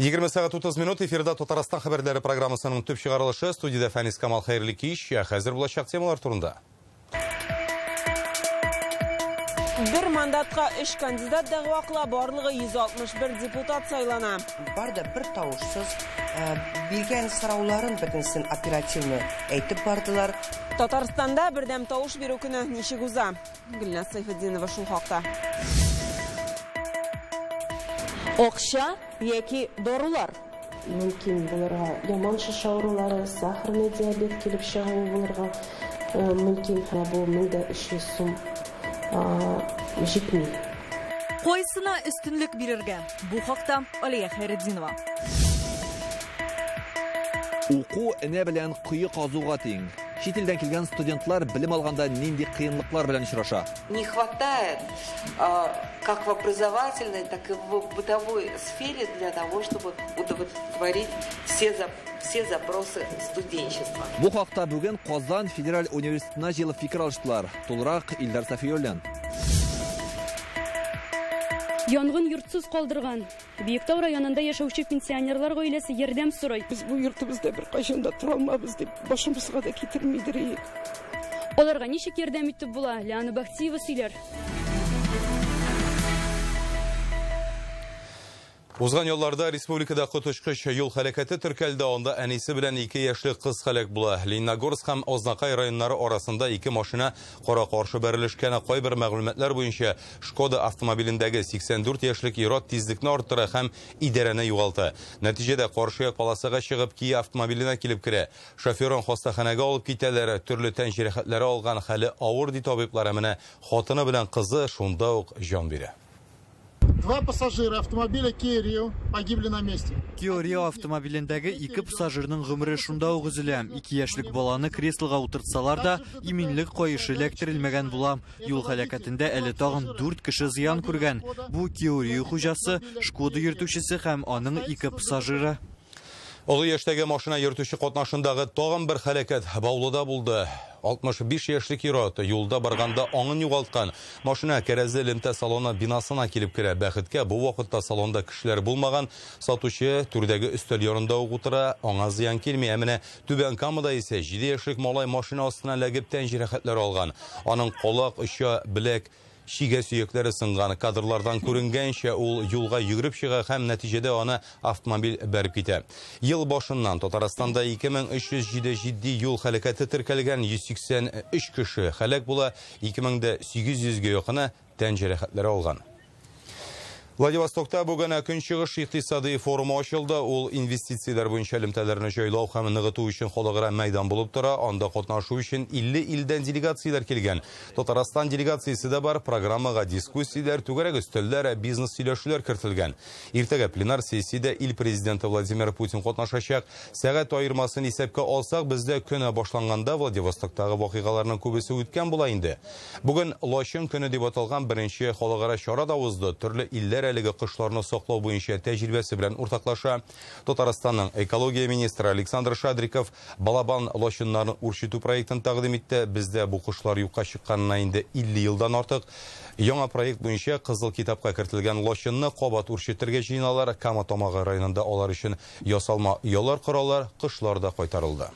20 сағат 30 минут эфирда Татарстан хабарлары программасының төп шығарылышы студияда Фәнис Камал Хайырлы кеш, хәзер булачак темалар турында. Bir мандатқа 3 кандидат дәғуақла барлығы 161 депутат сайлана. Барда бір тауышсыз берген сұрауларын бітінсін оперативны әйтіп бардылар. Татарстанда бірдәм тауыш беру күні нешік ұза? Гүлназ Сайфеддинова шул хақта. Оқша яки дорулар. Мүмкін бұларға яман шыш аурулары, сахарный диабет келіп шығуы бұларға мүмкін бұл 1300 сум жетмей. Қойсына үстінлік берерге. Бұл хақта Алия Хайреддинова. Уку әне белән кыйы казуга тең. Чит илдән килгән студентлар билим алганда нинди кыенлыклар белән очраша? Не хватает как в образовательной, так и в бытовой сфере для того, чтобы удовлетворить все запросы студенчества. Бу хакта бүген Казан федераль университетына җыелып фикер алыштылар. Тулырак Илдар Сафиуллин. Янгын йортсыз калдырган. Биектау районында яшәүче пенсионерлар гаиләсе ярдәм сорый. Без бу йортыбызда бер кайчанда тора алмабыз дип башымызга да китермидер. Аларга ничек ярдәм итеп була? Ләна Бахтиева сөйләр. Узган елларда республикада котышкыч юл хәрәкәте теркәлде, анда әнисе белән 2 яшьлек кыз һәлак була. Лениногорск һәм Ознакай районнары арасында 2 машина кара-каршы бәрелешкән. Кайбер мәгълүматлар буенча Шкода автомобилендәге 84 яшьлек ир-ат тизлекне арттыра һәм идарәне югалта. Нәтиҗәдә каршы як полосага чыгып, Кия автомобиленә килеп керә. Шоферын хастаханәгә алып китәләр. Төрле тән җәрәхәтләре алган, хәле авыр ди табиблар, менә хатыны белән кызы шунда ук җан бирә. 2 пассажира автомобиля Kia Rio погибли на месте. Kia Rio автомобилендәге 2 пассажирның гомере шунда ук өзелә. 2 яшьлек баланы креслога утыртсалар да, иминлек кайышы эләктерелмәгән була. Юл һәлакәтендә әле тагын 4 кеше зыян күргән. Бу Kia Rio хуҗасы, Шкода йөртүчесе һәм аның 2 пассажиры. Олы яшьтәге машина йөртүче катнашындагы тагын бер һәлакәт Баулыда булды. 65 яшьлек ир-ат юлда барганда аңын югалткан. Машина кәрәзе элемтә салоны бинасына килеп керә. Бәхеткә бу вакытта салонда кешеләр булмаган. Сатучы түрдәге өстәл янында утыра, аңа зыян килми. Менә Түбән Камада исә 7 яшьлек малай машина астына ләгеп тән җәрәхәтләр алган. Аның колак, оча, беләк, шигә сөякләре сынган. Кадрлардан күренгәнчә ул юлга йөгереп чыга һәм нәтиҗәдә аны автомобиль бәреп китә. Ел башыннан Татарстанда 2307 җитди юл һәлакәте теркәлгән, 183 кеше һәлак була, 2800-гә якыны тән җәрәхәтләре алган. Владивостокта бүген Көнчыгыш икътисади форумы ачылды. Ул инвестицияләр буенча элемтәләрне җайлау һәм ныгыту өчен халыкара мәйдан булып тора. Анда катнашу өчен 50 илдән делегацияләр килгән. Татарстан делегациясе дә бар. Программага дискуссияләр, түгәрәк өстәлләр, бизнес сөйләшүләр кертелгән. Иртәгә пленар сессиядә ил президенты Владимир Путин катнашачак. Сәгать аермасын исәпкә алсак, бездә көне башланганда Владивостоктагы вакыйгаларның күбесе үткән була инде. Бүген Лачын көне дип аталган беренче халыкара чара да узды. Төрле илләр әлеге кышларны саклау буенча тәҗрибәсе белән уртаклаша. Татарстанның экология министры Александр Шадриков Балабан лачыннарын үрчетү проектын тәкъдим итте. Бездә бу кышлар юкка чыкканына инде 50 елдан артык. Яңа проект буенча Кызыл китапка кертелгән лачынны кабат үрчетергә җыйналар. Кама-Томагы районында алар өчен ясалма яллар кораллар кышларда кайтарылды.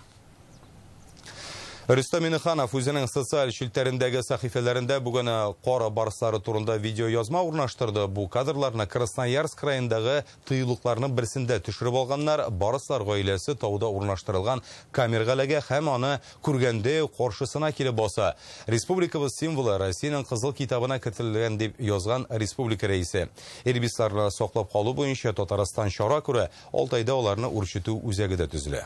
Рөстәм Миннеханов үзенең социаль челтәрендәге сәхифәләрендә бүген кара барслары турында видео язма урнаштырды. Бу кадрларны Красноярск районындагы тыюлыкларның берсендә төшереп алганнар. Барслар гаиләсе тауда урнаштырылган камергаләгә һәм аны күргәндә каршысына килеп баса. Республикабыз символы Россиянең Кызыл китабына кертелгән дип язган республика рәисе. Ирбисларны саклап калу буенча Татарстан чара күрә 6 айда аларны үрчетү үзәге дә төзелә.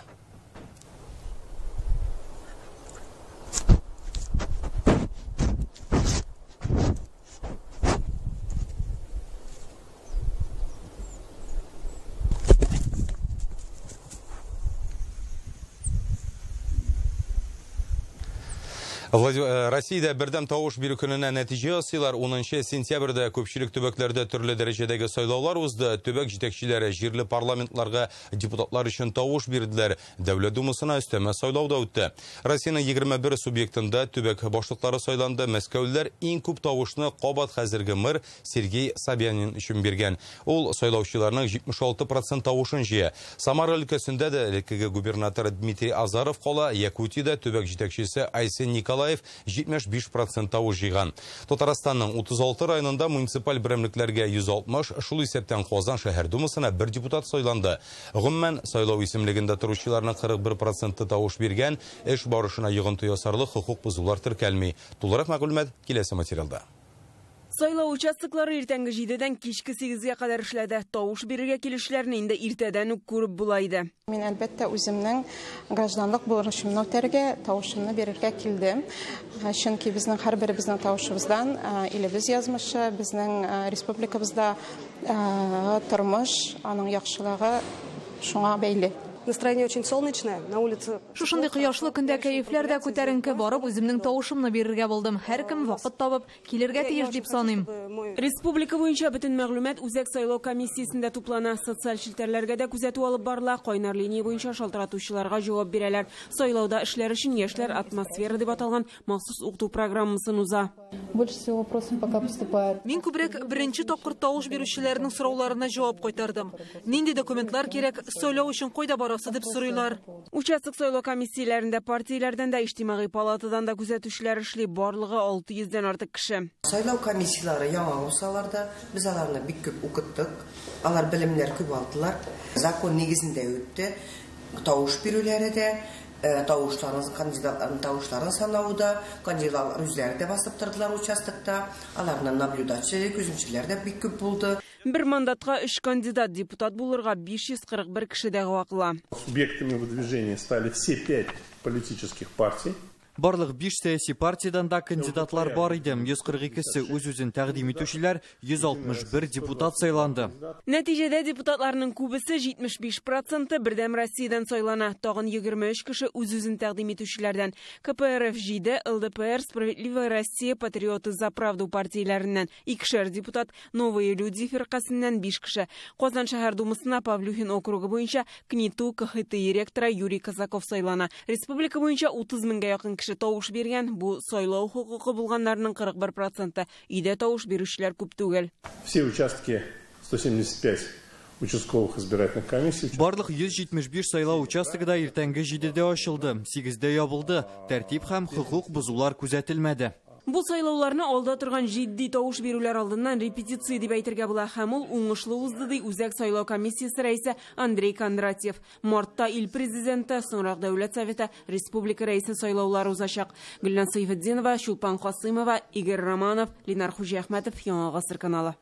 Россияда бердәм тавыш бирү көненә нәтиҗә ясыйлар. 10 сентябрьдә күпчелек төбәкләрдә төрле дәрәҗәдәге сайлаулар узды. Төбәк җитәкчеләре җирле парламентларга депутатлар өчен тавыш бирделәр. Дәүләт думасына өстәмә сайлау да үтте. Россиянең 21 субъектында төбәк башлыклары сайланды. Мәскәүлеләр иң күп тавышны кабат хәзерге мэр Сергей Собянин өчен биргән. Ул сайлаучыларның 76% тавышын җыя. Самара өлкәсендә дә элеккеге губернатор Дмитрий Азаров кала, Якутиядә төбәк җитәкчесе Айсен Николаев 75% тавыш җыйган. Татарстанның 36 районында муниципаль берәмлекләргә 160, шул исәптән Казан шәһәр думасына 1 депутат сайланды. Гомумән сайлау исемлегендә торучыларның 41% тавыш биргән, эш барышына йогынты ясарлык хукук бузулар теркәлми. Тулырак мәгълүмат киләсе материалда. Сайлау участоклары иртәнге 7-дән кичке 8-гә кадәр эшләде. Тавыш бирергә килүчеләрне инде иртәдән үк күреп була иде. Мин әлбәттә үземнең гражданлык бурычымны үтәргә, тавышымны бирергә килдем. Чөнки безнең һәрберебезнең тавышыбыздан илебез язмышы, безнең республикабызда тормыш, аның яхшылыгы шуңа бәйле. Настроение очень солнечное, на улице. Шушындай кыяшлы көндә кәефләр дә күтәренке барып, үземнең тавышымны бирергә булдым. Һәркем вакыт табып килергә тиеш дип саныйм. Республика буенча бөтен мәгълүмат үзәк сайлау комиссиясендә туплана. Социаль челтәрләргә дә күзәтү алып барыла. Кайнар линия буенча шалтыратучыларга җавап бирәләр. Сайлауда эшләр өчен яшьләр атмосфера дип аталган махсус укыту программасын уза. Больше всего вопросов пока поступает. Мин күбрәк беренче тапкыр тавыш бирүчеләрнең сорауларына җавап кайтардым. Нинди документлар кирәк, сайлау өчен кайда барасы дип сорыйлар. Участок сайлау комиссияләрендә партияләрдән дә, иҗтимагый палатадан да күзәтүчеләр эшли, барлыгы 600-дән артык кеше. Сайлау комиссиялары яңа булсалар да, біз аларны бик күп укыттык. Алар белемнәр күп алдылар. Закон нигезендә үтте. Тавыш бирүләре дә, кандидатларның тавышларын санауда, кандидатлар үзләре дә басып тордылар участокта. Аларның наблюдатчы, күзәтүчеләр дә бик күп булды. Бер мандатка 3 кандидат депутат булырга 541 кеше дәгъва кыла. Субъектами выдвижения стали все 5 политических партий. Барлык 5 сәяси партиядан да кандидатлар бар иде. 142-се үз-үзен тәкъдим итүчеләр, 161 депутат сайланды. Нәтиҗәдә депутатларның күбесе 75% бердәм Россиядән сайлана. Тагын 23 кеше үз-үзен тәкъдим итүчеләрдән. КПРФ 7, ЛДПР, Справедливая Россия, Патриоты за правду партияләреннән 2 депутат, Новые люди фиркасыннан 5 кеше. Казан шәһәр думасына Павлюхин округы буенча КНИТУ КХТ директоры Юрий Казаков сайлана. Республика буенча 30 меңгә якын кеше тавыш биргән. Бу сайлау хукукы булганнарның 41%. Өйдә тавыш бирүчеләр күп түгел. Все участки 175 участковых избирательных комиссий. Барлык 175 сайлау участогында иртәнге 7-дә ачылды, 8-дә ябылды. Тәртип һәм хукук бузулар күзәтелмәде. Бу сайлауларны алда торган җитди тавыш бирүләр алдыннан репетиция дип әйтергә була, һәм ул уңышлы узды ди үзәк сайлау комиссиясе рәисе Андрей Кондратьев. Мартта ил президенты, соңрак дәүләт советы, республика рәисе сайлаулары узачак. Гөлнан Сайфетдинова, Шулпан Касыймова, Игорь Романов, Ленар Хуҗиәхмәтов, Яңа Гасыр каналы.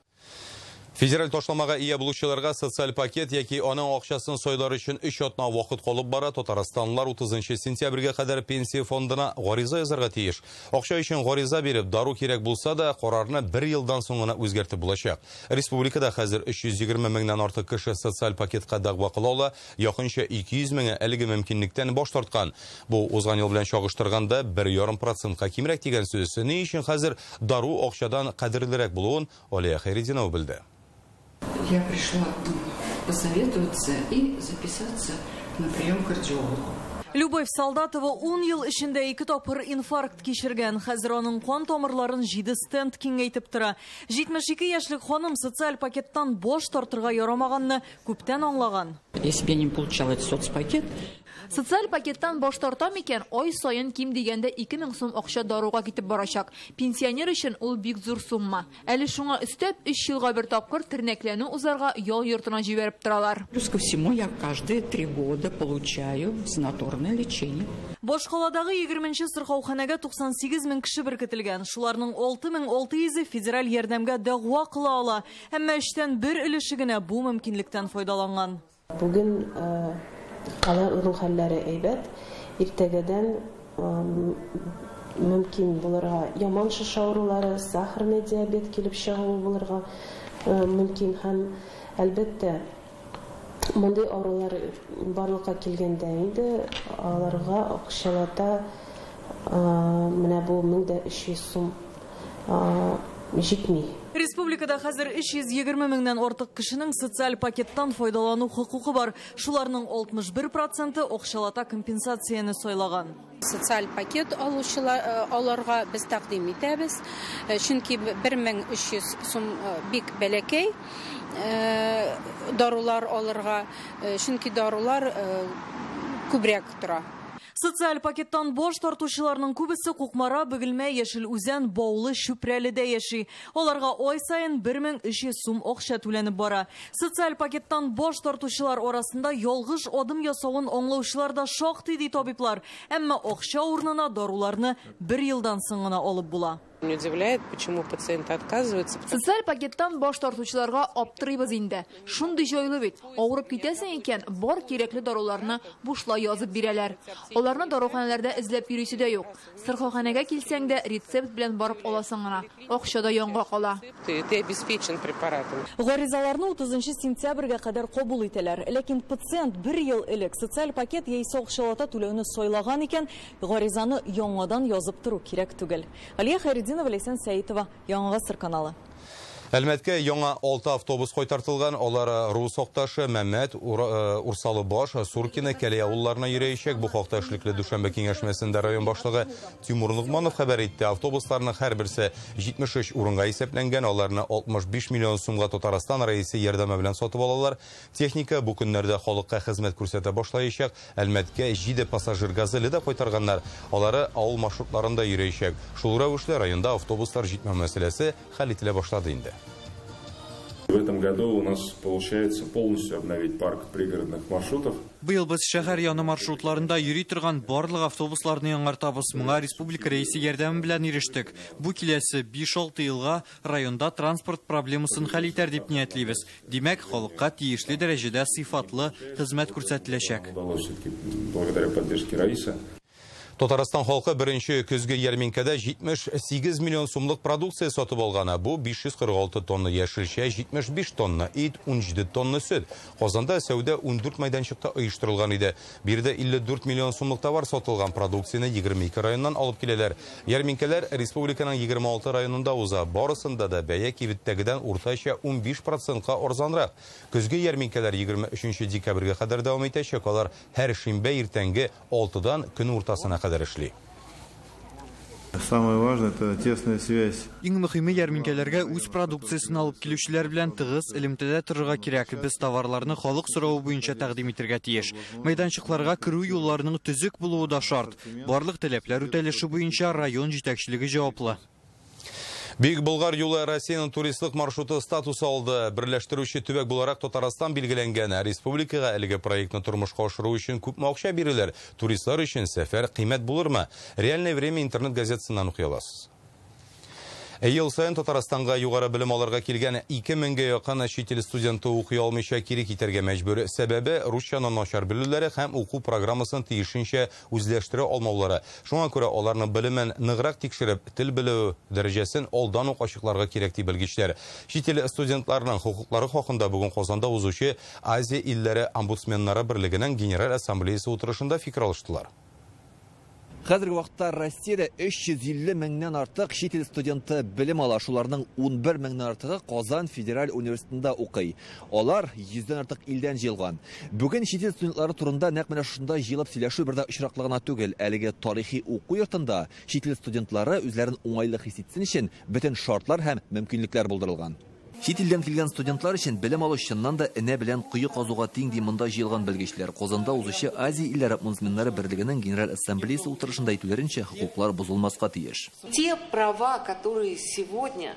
Федераль ташламага ия булучыларга социаль пакет яки аның акчасын сайлар өчен 3 атна вакыт калып бара. Татарстанлылар 30 сентябрьгә кадәр пенсия фондына гариза язарга тиеш. Акча өчен гариза биреп, дару кирәк булса да, карарны 1 елдан соң гына үзгәртеп булачак. Республикада хәзер 320 меңнән артык кеше социаль пакетка дәгъва кылалар, якынча 200 меңе әлеге мөмкинлектән баш тарткан. Бу узган ел белән чагыштырганда 1,5%-ка кимрәк дигән сүз. Ни өчен хәзер дару акчадан кадерлерәк булуын Алия Хайридинова белде. Я пришла посоветоваться и записаться на прием к кардиологу. Любовь Солдатова 10 ел эчендә 2 тапкыр инфаркт кичергән. Хәзер аның кан тамырларын 7 стенд киңәйтеп тора. 72 яшьлек ханым социаль пакеттан бош тартырга ярамаганны күптән аңлаган. Если бы я не получала этот соцпакет, социаль пакеттан бош тартам икән, ай саен ким дигәндә 2000 сум акча даруга китеп барачак. Пенсионер өчен ул бик зур сумма. Әле шуңа өстәп 3 елга бер тапкыр тернәкләнү узарга ял йортына җибәреп торалар. Плюс ко всему я каждые 3 года получаю санаторное лечение. Башкаладагы 20-нче сырхауханәгә 98 мең кеше беркетелгән. Шуларның 6600 федераль ярдәмгә дәгъва кыла ала. Әмма эштән бер өлеше генә бу мөмкинлектән файдаланган. Бүген аларның хәлләре әйбәт. Иртәгәдән мөмкин булырга яман шиш авырулары, сахарный диабет килеп чыгу булырга мөмкин һәм әлбәттә мондай авырулар барлыкка килгәндә инде аларга акчалата Менә бу 1300 сум җитми. Республикада хәзер 320 меңнән артык кешенең социаль пакеттан файдалану хокукы бар. Шуларның 61% акчалата компенсацияны сайлаган. Социаль пакет алырга без тәкъдим итәбез. Чөнки 1300 сум бик бәләкәй. Дарулар алырга, чөнки дарулар күбрәк тора. Социаль пакеттан бош тартучыларның күбесе Кукмара, Бөгелмә, Яшел Үзән, Баулы, Шүпрәледә яши. Оларга ай сайын 1300 сум акча түләнеп бара. Социаль пакеттан бош тартучылар арасында ялгыш адым ясавын аңлаучылар да шактый ди табиблар. Әмма акча урынына даруларны 1 елдан соң гына алып була. Не удивляет, почему пациенты отказываются. Социаль пакеттан баш тартучыларга аптырыйбыз инде. Шундый җайлы бит. Авырып китәсең икән, бар кирәкле даруларны бушлай язып бирәләр. Аларны даруханәләрдә эзләп йөрисе дә юк. Сырхаханәгә килсәң дә рецепт белән барып аласың гына. Акча да янга кала. Ты обеспечен препаратом. Гаризаларны 30 сентябрьгә кадәр кабул итәләр. Ләкин пациент 1 ел элек социаль пакет яисә акчалата түләүне сайлаган икән, гаризаны яңадан язып тору кирәк түгел. Алия Лейсан Сәйтова, Яңа Гасыр каналы. Әлмәткә яңа 6 автобус кайтартылган. Олар Рус окташы Мәмәт, Урсалы баш, Суркина, Кәле авылларына йөрәячәк. Бу хакта эшлекле Дүшәмбе киңәшмәсендә район башлыгы Тимур Нугманов хәбәр итте. Автобусларның һәр берсе 73 урынга исәпләнгән. Аларны 65 миллион сумга Татарстан рәисе ярдәме белән сатып алалар. Техника бу көннәрдә халыкка хезмәт күрсәтә башлаячак. Әлмәткә 7 пассажир газели дә кайтарганнар. Алары авыл маршрутларында йөрәячәк. Шул рәвешле районда автобуслар җитмәү мәсьәләсе хәл ителә башлады инде. В этом году у нас получается полностью обновить парк пригородных маршрутов. Быел без шәһәр яны маршрутларында йөри торган барлык автобусларны яңартабыз. Моңа республика рәисе ярдәме белән ирештек. Бу киләсе 5-6 елга районда транспорт проблемасын хәл итәр дип ниятлибез. Димәк, халыкка тиешле дәрәҗәдә сыйфатлы хезмәт күрсәтеләчәк. Благодаря поддержке рәисе. Татарстан халкы беренче көзге ярминкәдә 78 миллион сумлык продукция сатып алганы. Бу 546 тонна яшелчә, 75 тонна ит, 17 тонна сөт. Казанда сәүдә 14 мәйданчыкта оештырылган иде. Бирдә 54 миллион сумлык товар сатылган, продукцияны 22 районнан алып киләләр. Ярминкәләр республиканың 26 районында уза. Барысында да бәя кибеттәгедән уртача 15%-ка арзанрак. Көзге ярминкәләр 23 декабрьгә кадәр дәвам итәчәк. Алар һәр шимбә иртәнге 6-дан көн уртасына Самое важное – это тесная связь. Иң мөһиме ярминкәләргә үз продукциясын алып килүчеләр белән тыгыз элемтәдә торырга кирәк. Без товарларны халык соравы буенча тәкъдим итәргә тиеш. Мәйданчыкларга керү юлларының төзек булуы да шарт. Барлык таләпләр үтәлеше буенча район җитәкчелеге җаваплы. Бик Болгар юлы Россиянең туристлык маршруты статусы алды. Берләштерүче төбәк буларак Татарстан билгеләнгән. Республикага әлеге проектны тормышка ашыру өчен күпме акча бирелер? Туристлар өчен сәфәр кыйммәт булырмы? Реальное время интернет газетасыннан укый аласыз. Ел сайын Татарстанга югары белем алырга килгән 2000-гә якын чит ил студенты укый алмыйча кире китәргә мәҗбүр. Сәбәбе русчаны начар белүләре һәм уку программасын тиешенчә үзләштерә алмаулары. Шуңа күрә аларның белемен ныграк тикшереп, тел белү дәрәҗәсен алдан ук ачыкларга кирәк ди белгечләр. Чит ил студентларының хукуклары хакында бүген Казанда узучы Азия илләре омбудсменнары берлегенең генераль ассамблеясы утырышында фикер алыштылар. Хәзерге вакытта Россиядә 350 меңнән артык чит ил студенты белем ала. Шуларның 11 меңнән артыгы Казан федераль университетында укый. Алар 100дән артык илдән җыелган. Бүген чит ил студентлары турында нәкъ менә шунда җыелып сөйләшү бердә очраклы гына түгел. Әлеге тарихи уку йортында чит ил студентлары үзләрен уңайлы хис итсен өчен бөтен шартлар һәм мөмкинлекләр булдырылган. Чит илдән килгән студентлар өчен белем алу чыннан да энә белән кое казуга тиң ди монда җыелган белгечләр. Казанда узучы Азия илләре омбудсменнары берлегенең генераль ассамблеясы утырышында әйтүләренчә, хукуклар бозылмаска тиеш. Те права, которые сегодня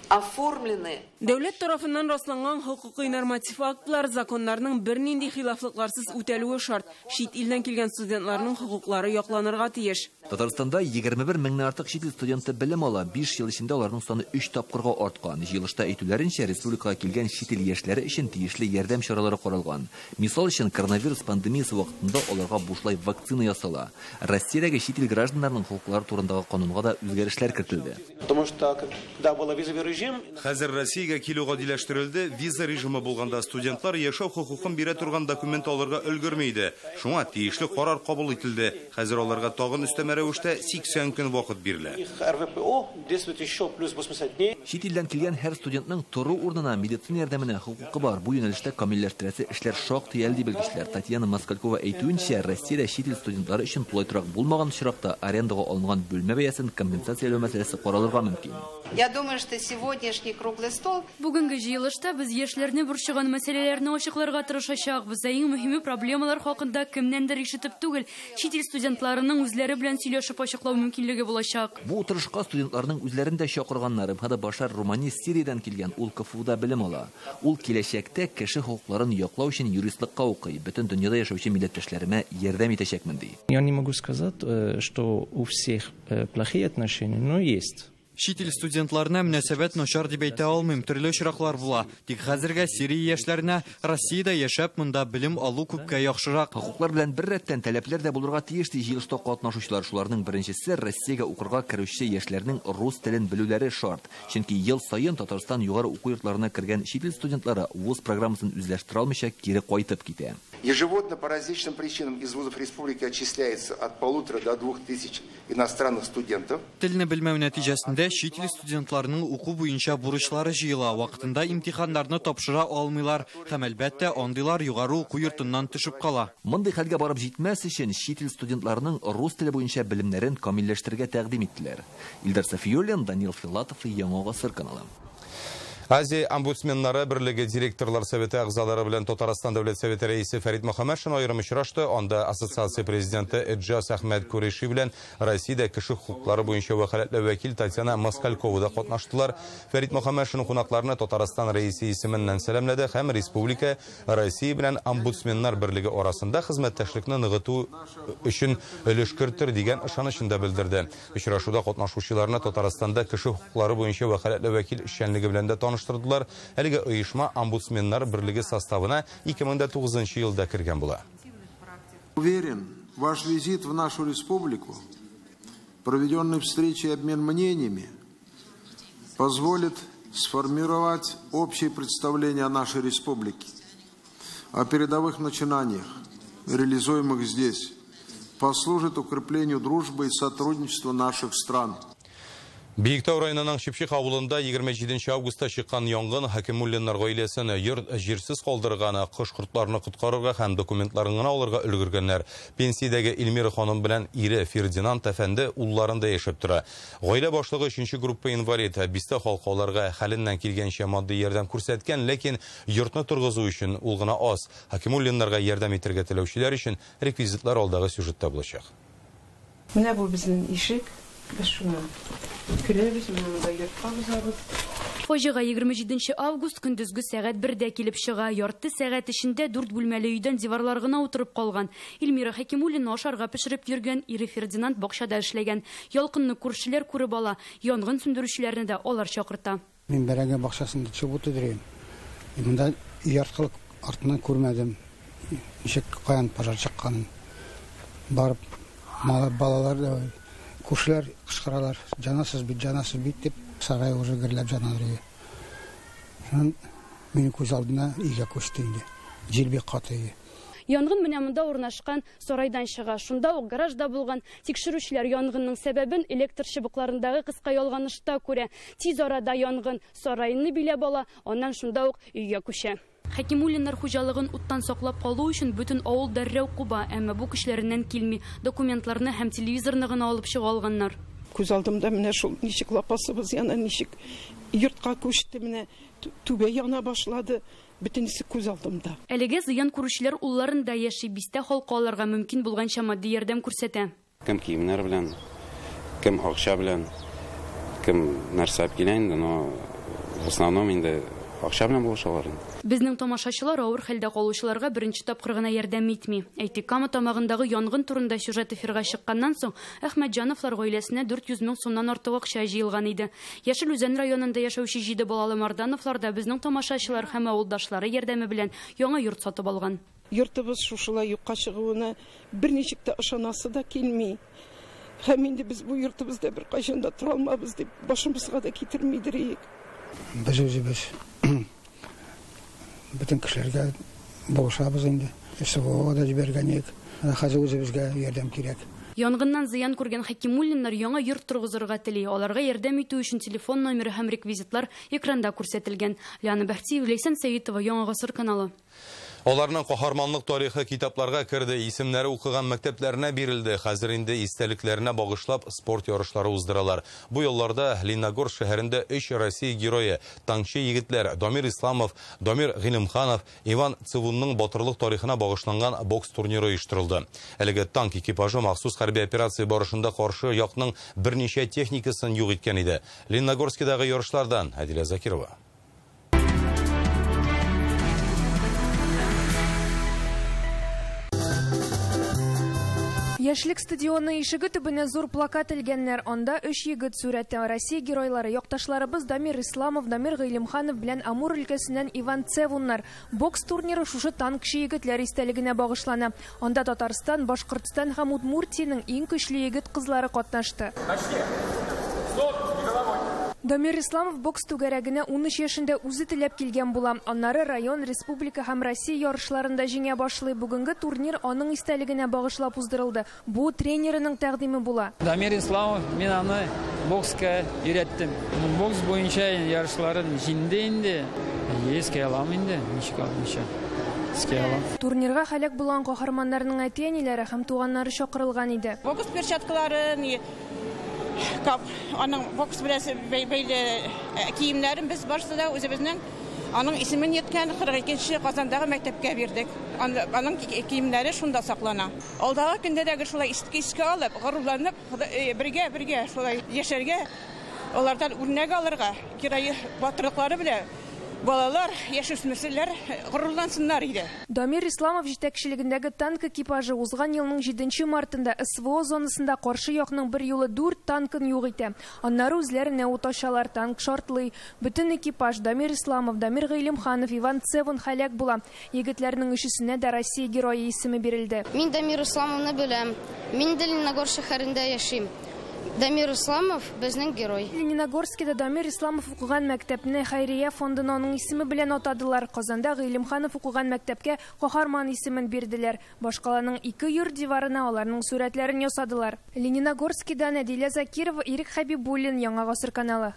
оформлены. Дәүләт тарафыннан расланган хокукый норматив актлар, законнарның бернинди хилафлыкларсыз үтәлүе шарт. Чит илдән килгән студентларның хокуклары якланырга тиеш. Татарстанда 21 меңнән артык чит ил студенты белем ала. 5 ел эчендә аларның саны 3 тапкырга арткан. Җыелышта әйтүләренчә, республикага килгән чит ил яшьләре өчен тиешле ярдәм чаралары каралган. Мисал өчен, коронавирус пандемиясе вакытында аларга бушлай вакцина ясала. Россиядәге чит ил гражданнарының хокуклары турындагы канунга да үзгәрешләр кертелде. Потому что когда было визовый Хәзер Россиягә килү гадиләштерелде, виза режимы булганда студентлар яшәү хокукын бирә торган документ алырга өлгермәйде. Шуңа тиешле карар кабул ителде. Хәзер аларга тагын өстәмә рәвештә 80 көн вакыт бирелә. Чит илдән килгән һәр студентның тору урынына медицина ярдәменә хокукы бар. Бу юнәлештә камилләштерәсе эшләр шактый әлди белгечләр. Татьяна Москалькова әйтүенчә, Россиядә чит ил студентлары өчен тулай торак булмаган очракта арендага алынган бүлмә бәясен компенсацияләү мәсьәләсе каралырга мөмкин. Я думаю, что сегодняшний круглый стол Бүгенге җыелышта без яшьләрне борчыган мәсьәләләрне ачыкларга тырышачакбыз. Иң мөһиме проблемалар хакында кемнәндер ишетеп түгел, чит ил студентларының үзләре белән сөйләшеп ачыклау мөмкинлеге булачак. Бу утырышка студентларның үзләрен дә чакырганнар. Хәдә Башар Румани Сириядән килгән, ул КФУда белем ала. Ул киләчәктә кеше хокукларын яклау өчен юристлыкка укый. Бөтен дөньяда яшәүче милләттәшләремә ярдәм итәчәкмен ди. Я не могу сказать, что у всех плохие отношения, но есть. Чит ил студентларына мөнәсәбәт начар дип әйтә алмыйм, төрле очраклар була. Тик хәзергә Сирия яшьләренә Россиядә яшәп монда белем алу күпкә яхшырак. Хокуклар белән бер рәттән таләпләр дә булырга тиеш ди җыелышта катнашучылар. Шуларның беренчесе Россиягә укырга керүче яшьләрнең рус телен белүләре шарт. Чөнки ел саен Татарстан югары уку йортларына кергән чит ил студентлары вуз программасын үзләштерә алмыйча кире кайтып китә. Ежегодно по различным причинам из вузов республики отчисляется от 1500 до 2000 иностранных студентов. Телне белмәү нәтиҗәсендә чит ил студентларының уку буенча бурычлары җыела, вакытында имтиханнарны тапшыра алмыйлар һәм әлбәттә андыйлар югары уку йортыннан төшеп кала. Мондый хәлгә барып җитмәс өчен чит ил студентларының рус теле буенча белемнәрен камилләштерергә тәкъдим иттеләр. Илдар Сафиуллин, Данил Филатов, Яңа Гасыр каналы. Азия омбудсменнары берлеге директорлар советы әгъзалары белән Татарстан дәүләт советы рәисе Фәрит Мөхәммәтшин аерым очрашты. Анда ассоциация президенты Эджаз Әхмәд Куреши белән Россиядә кеше хукуклары буенча вәкаләтле вәкил Татьяна Москалькова да катнаштылар. Фәрит Мөхәммәтшин кунакларны Татарстан рәисе исеменнән сәламләде һәм республика Россия белән омбудсменнар берлеге арасында хезмәттәшлекне ныгыту өчен өлеш кертер дигән ышанычын да белдерде. Очрашуда катнашучыларны Татарстанда кеше хукуклары буенча вәкаләтле вәкил эшчәнлеге белән дә таныштырдылар. Әлеге оешма омбудсменнар берлеге составына 2009 елда кергән була. Уверен, ваш визит в нашу республику, проведенный встречи и обмен мнениями, позволит сформировать общее представление о нашей республике, о передовых начинаниях, реализуемых здесь, послужит укреплению дружбы и сотрудничества наших стран. Биектау районының Шипшик авылында 27 августта чыккан янгын Хакимуллиннар гаиләсен җирсез калдырганы, кош кортларны коткарырга һәм документларын гына алырга өлгергәннәр. Пенсиядәге Илмира ханым белән ире Фердинанд әфәнде улларында яшәп тора. Гаилә башлыгы 3нче группа инвалид, бистә халкаларга хәленнән килгәнчә матди ярдәм күрсәткән, ләкин йортны торгызу өчен ул гына аз. Хакимуллиннарга ярдәм итәргә теләүчеләр өчен реквизитлар алдагы сюжетта булачак. Менә бу безнең ишек. Без шуны күрәбез, монда йортабыз. Фаҗига 27 август көндезге сәгать 1дә килеп чыга. Ярты сәгать эчендә 4 бүлмәле өйдән диварлар гына утырып калган. Илмира Хакимуллина ашарга пешереп йөргән, ире Фердинанд бакчада эшләгән. Ялкынны күршеләр күреп ала, янгын сүндерүчеләрне дә алар чакырта. Мин бәрәңге бакчасында чыбут идем. Монда яртылык артыннан күрмәдем. Ничек каян пожар чыкканын. Барып, балалар да күршеләр кычкыралар, жанасыз бит дип, сарай уже гөрләп жанадыр. Минем күз алдына өйгә күчте инде. Җил бик каты. Янгын менә монда урнашкан сарайдан чыга. Шунда ук гаражда булган тикшерүчеләр янгынның сәбәбен электр чыбыкларындагы кыска ялганышта күрә. Тиз арада янгын сарайны биләп ала, аннан шунда ук өйгә күчә. Хакимуллиннар хуҗалыгын уттан саклап калу өчен бөтен авыл дәррәү куба, әмма бу кешеләреннән килми. Документларны һәм телевизорны гына алып чыга алганнар. Күз алдымда менә шул ничек лапасыбыз яна, ничек йортка күчте, менә түбә яна башлады. Бөтенесе күз алдымда. Әлегә зыян күрүчеләр улларында яши, бистә халкаларга мөмкин булганча матди ярдәм күрсәтә. Кем киемнәр белән, кем акча белән, кем нәрсә килгән, но в основном инде акча белән булышалар. Безнең тамашачылар авыр хәлдә калучыларга беренче тапкыр гына ярдәм итми. Әйтик, Кама тамагындагы янгын турында сюжет эфирга чыкканнан соң Әхмәтҗановлар гаиләсенә 400 мең сумнан артык акча җыелган иде. Яшел Үзән районында яшәүче 7 балалы Мардановлар да безнең тамашачылар һәм авылдашлары ярдәме белән яңа йорт сатып алган. Йортыбыз шушылай юкка чыгуына берничек тә ышанасы да килми. Һәм инде без бу йортыбызда бер кайчан да тора алмабыз дип башыбызга да китермидер. Biz özümüz bütün kişilerge boğuşabız indi. Sıvığa da jibergenik. Hazır özümüzge yardım kerek. Янгыннан зыян күргән Хакимуллиннар яңа йорт торгызырга тели. Аларга ярдәм итү өчен телефон номеры һәм реквизитлар экранда күрсәтелгән. Ляна Бәхтиева, Лейсан Сәетова, Яңа Гасыр каналы. Оларның каһарманлык тарихы китапларга керде, исемнәре укыган мәктәпләренә бирелде. Хәзер инде истәлекләренә багышлап спорт ярышлары уздыралар. Бу елларда Лениногорск шәһәрендә 3 Россия герое, танкчы егетләр Дамир Исламов, Дамир Гыйлемханов, Иван Цивунның батырлык тарихына багышланган бокс турниры оештырылды. Әлеге танк экипажы махсус хәрби операция барышында каршы якның берничә техникасын юк иткән иде. Лениногорскдагы ярышлардан Адилә Закирова. Яшлек стадионы ишеге төбенә зур плакат элгәннәр. Анда 3 егет сурәте. Россия геройлары, якташларыбыз Дамир Исламов, Дамир Гыйлемханов белән Амур өлкәсеннән Иван Цевуннар. Бокс турниры шушы танкчы егетләр истәлегенә багышлана. Анда Татарстан, Башкортстан һәм Удмуртияның иң көчле егет кызлары катнашты. Дамир Исламов бокс түгәрәгенә 13 яшендә үзе теләп килгән була. Аннары район, республика һәм Россия ярышларында җиңә башлый. Бүгенге турнир аның истәлегенә багышлап уздырылды. Бу тренерының тәкъдиме була. Дамир Исламов, мин аны бокска өйрәттем. Бокс буенча ярышларын җиңде инде. Ескә алам инде, ничек алмыйча. Турнирга һәлак булган каһарманнарның әти-әниләре һәм туганнары чакырылган иде. Бокс перчаткаларын аның бокс бәйле киемнәрен без барсыда үзебезнең аның исемен йеткән 42-нче Казандагы мәктәпкә бирдек. Аның киемнәре шунда саклана. Алдагы көндәге шулай искә алып, горурланып, бергә шулай яшәргә, алардан үрнәк алырга, кирәе батырлыклары белән балалар, яшүсмерләр горурлансыннар иде. Дамир Исламов җитәкчелегендәге танк экипажы узган елның 7 мартында СВО зонасында каршы якның бер юлы 4 танкын юк итә. Аннары үзләренә ут ачалар, танк шартлый. Бөтен экипаж Дамир Исламов, Дамир Гыйлемханов, Иван Цевун һәлак була. Егетләрнең өчесенә дә Россия герое исеме бирелде. Мин Дамир Исламовны беләм. Мин Лениногорск шәһәрендә яшим. Дамир Исламов безнең герой. Лениногорскида Дамир Исламов укыган мәктәпне Хәйрия фондына аның исеме белән атадылар. Казанда Гыйлемханов укыган мәктәпкә каһарман исемен бирделәр. Башкаланың 2 йорт диварына аларның сурәтләрен ясадылар. Лениногорскидан Адилә Закирова, Ирек Хәбибуллин, Яңа Гасыр каналы.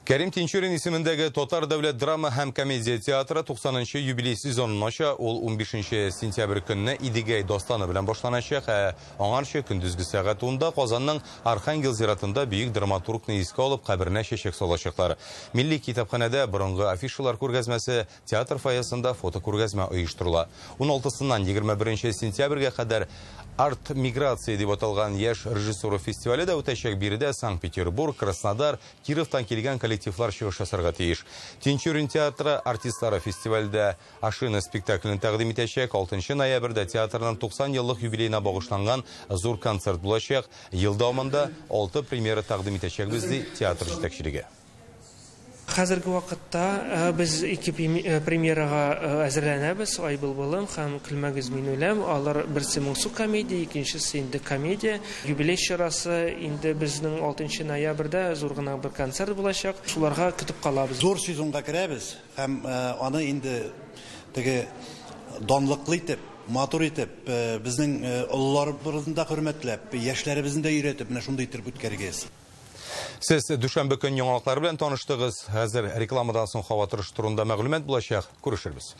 Кәрим Тинчурин исемендәге Татар дәүләт драма һәм комедия театры 90-нчы юбилей сезонын ача. Ул 15 сентябрь көнне Идигәй дастаны белән башланачак. Аңарчы көндезге сәгать 10-да Казанның Архангел зиратында бөек драматургны искә алып каберенә чәчәк салачаклар. Милли китапханәдә борынгы афишалар күргәзмәсе, театр фойесында фото күргәзмә оештырыла. 16-сыннан 21 сентябрьгә кадәр Арт миграция дип аталган яшь режиссеры фестивале дә үтәчәк. Биредә Санкт-Петербург, Краснодар, Кировтан килгән коллективлар чыгыш ясарга тиеш. Тинчурин театры артистлары фестивальдә Ашина спектаклен тәкъдим итәчәк. 6 ноябрьдә театрның 90 еллык юбилеена багышланган зур концерт булачак. Ел дәвамында 6 премьера тәкъдим итәчәкбез ди театр җитәкчелеге. Хәзерге вакытта без 2 премьерага әзерләнәбез. Айбыл булым һәм Көлмәгез мин үләм. Алар берсе моңсу комедия, икенчесе инде комедия. Юбилей чарасы инде безнең 6 ноябрьдә зур гына бер концерт булачак. Шуларга көтеп калабыз. Зур сезонга керәбез һәм аны инде теге данлыклы итеп, матур итеп, безнең олыларыбызны да хөрмәтләп, яшьләребезне дә өйрәтеп, менә шундый итеп үткәргәс. Сез дүшәмбе көн яңалыклар белән таныштыгыз. Хәзер рекламадан соң һава торышы турында мәгълүмат булачак. Күрешербез.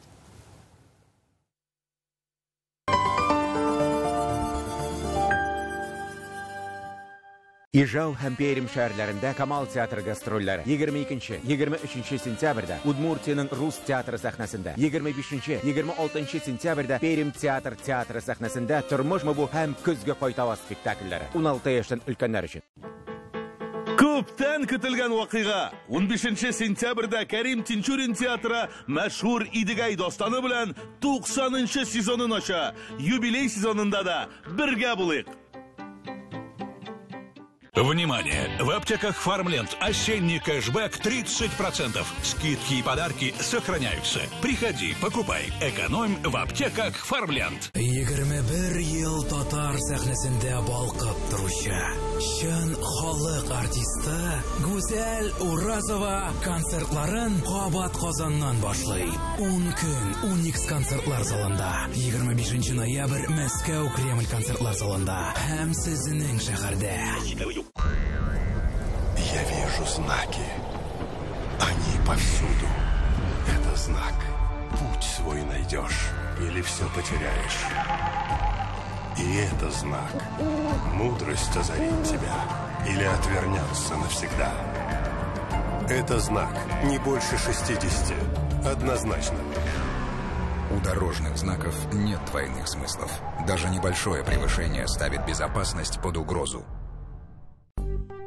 Ижау һәм Пермь шәһәрләрендә Камал театры гастрольләре 22-23 сентябрьдә Удмуртияның Рус театры сәхнәсендә, 25-26 сентябрьдә Пермь театры сәхнәсендә Тормышмы бу һәм Көзгә кайтава спектакльләре 16 яшьтән өлкәннәр өчен. Күптән көтелгән вакыйга 15 сентябрьдә Кәрим Тинчурин театры мәшһүр Идигәй дастаны белән 90-нчы сезонын ача. Юбилей сезонында да бергә булыйк. Внимание! В аптеках Фармленд осенний кэшбэк 30%. Скидки и подарки сохраняются. Приходи, покупай. Экономь в аптеках Фармленд. 21 ел татар сәхнәсендә балкып торучы чын халык артисты Гүзәл Уразова концертларын кабат Казаннан башлый. 10 көн 12 концертлар залында. 25 ноябрь Мәскәү Кремль концертлар залында. Һәм сезнең шәһәрдә. Я вижу знаки. Они повсюду. Это знак. Путь свой найдешь или все потеряешь. И это знак. Мудрость озарит тебя или отвернется навсегда. Это знак не больше 60. Однозначно. У дорожных знаков нет двойных смыслов. Даже небольшое превышение ставит безопасность под угрозу.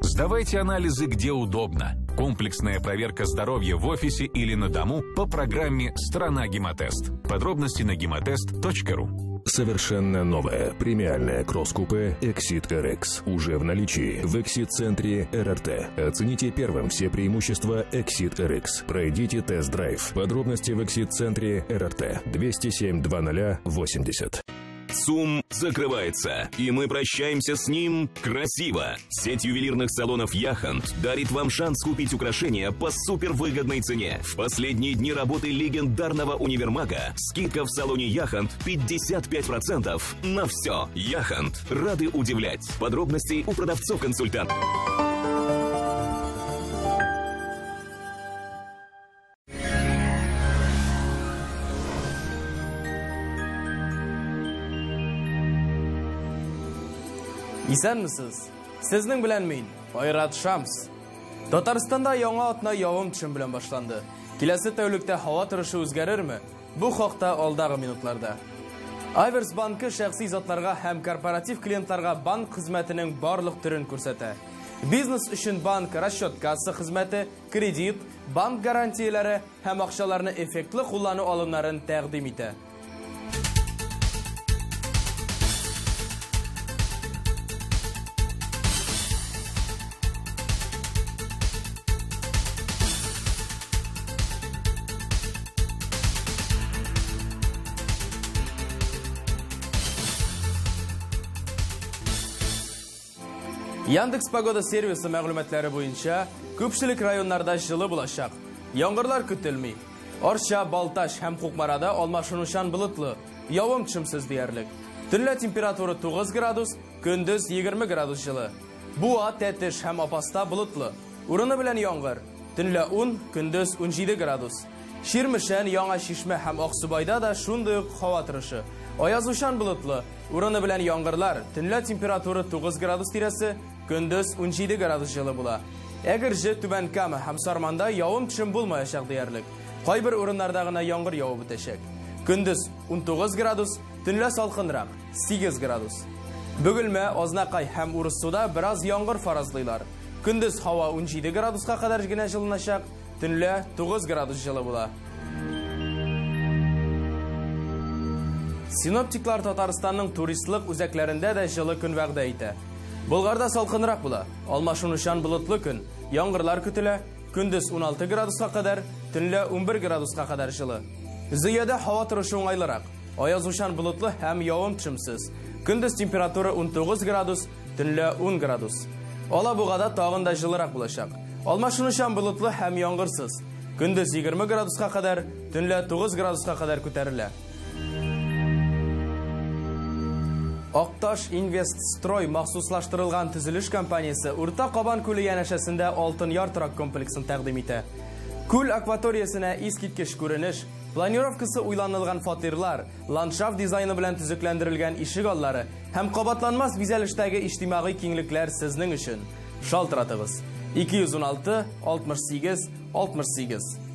Сдавайте анализы где удобно. Комплексная проверка здоровья в офисе или на дому по программе «Страна Гемотест». Подробности на gematest.ru. Совершенно новая премиальная кросс-купе Exit RX уже в наличии в Exit-центре РРТ. Оцените первым все преимущества Exit RX. Пройдите тест-драйв. Подробности в Exit-центре РРТ. 207-20-80. ЦУМ закрывается, и мы прощаемся с ним красиво. Сеть ювелирных салонов «Яхонт» дарит вам шанс купить украшения по супервыгодной цене. В последние дни работы легендарного универмага скидка в салоне «Яхонт» 55% на все. «Яхонт» рады удивлять. Подробности у продавцов-консультантов. Исәнмесез? Сезнең белән мин, Айрат Шамс. Татарстанда яңа атна явым-төшем белән башланды. Киләсе тәүлектә һава торышы үзгәрерме? Бу хакта алдагы минутларда. Айверс банкы шәхси затларга һәм корпоратив клиентларга банк хезмәтенең барлык төрен күрсәтә. Бизнес өчен банк расчет касса хезмәте, кредит, банк гарантияләре һәм акчаларны эффектлы куллану алымнарын тәкъдим итә. Яндекс погода сервисы мәгълүматлары буенча, күпчелек районнарда җылы булачак. Яңгырлар көтелми. Арча, Балташ һәм Кукмарада алмашынучан болытлы, явым-төшемсез диярлек. Төнлә температура 9 градус, көндез 20 градус җылы. Буа, Тәтеш һәм Апаста болытлы. Урыны белән яңгыр. Төнлә 10, көндез 17 градус. Ширмешән, Яңа Шишмә һәм Аксубайда да шундый ук һава торышы. Аязучан болытлы. Урыны белән яңгырлар. Төнлә температура 9 градус тирәсе, көндез 17 градус җылы була. Әгерҗе, Түбән Кама һәм Сарманда явым-төшем булмаячак диярлек. Кайбер урыннарда гына яңгыр явып үтәчәк. Көндез 19 градус, төнлә салкынрак 8 градус. Бөгелмә, Азнакай һәм Урыссуда бераз яңгыр фаразлыйлар. Көндез һава 17 градуска кадәр генә җылыначак, төнлә 9 градус җылы була. Синоптиклар Татарстанның туристлык үзәкләрендә дә җылы көн вәгъдә итә. Болгарда салкынрак була. Алмашынучан болытлы көн. Яңгырлар көтелә. Көндез 16 градуска кадәр, төнлә 11 градуска кадәр җылы. Зыяда һава торышы уңайлырак. Аязучан болытлы һәм явым-төшемсез. Көндез температура 19 градус, төнлә 10 градус. Алабугада тагын да җылырак булачак. Алмашынучан болытлы һәм яңгырсыз. Көндез 20 градуска кадәр, төнлә 9 градуска кадәр күтәрелә. Акташ Инвестстрой махсуслаштырылган төзелеш компаниясе Урта Кабан күле янәшәсендә Алтын Яр торак комплексын тәкъдим итә. Күл акваториясенә искиткеч күренеш, планировкасы уйланылган фатирлар, ландшафт дизайны белән төзекләндерелгән ишек аллары һәм кабатланмас бизәлештәге иҗтимагый киңлекләр сезнең өчен. Шалтыратыгыз. 216 68 68.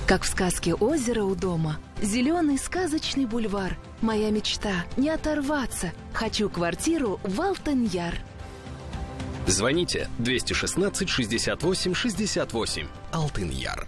Как в сказке «Озеро у дома». Зеленый сказочный бульвар. Моя мечта – не оторваться. Хочу квартиру в Алтын-Яр. Звоните 216 68 68. Алтын-Яр.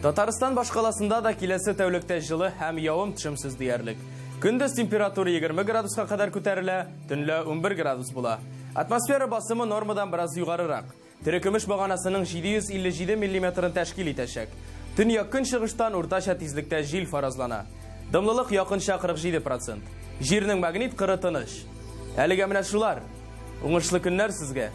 Татарстан башкаласында да киләсе тәүлектә җылы һәм явым-төшемсез диярлек. Көндез температура 20 градуска кадәр күтәрелә, төнлә 11 градус була. Атмосфера басымы нормадан бераз югарырак. Терекөмеш баганасының 757 мм тәшкил итәчәк. Төньяк көнчыгыштан уртача тизлектә җил фаразлана. Дымлылык якынча 47%. Җирнең магнит кыры тыныч. Әлегә менә шулар. Уңышлы көннәр сезгә.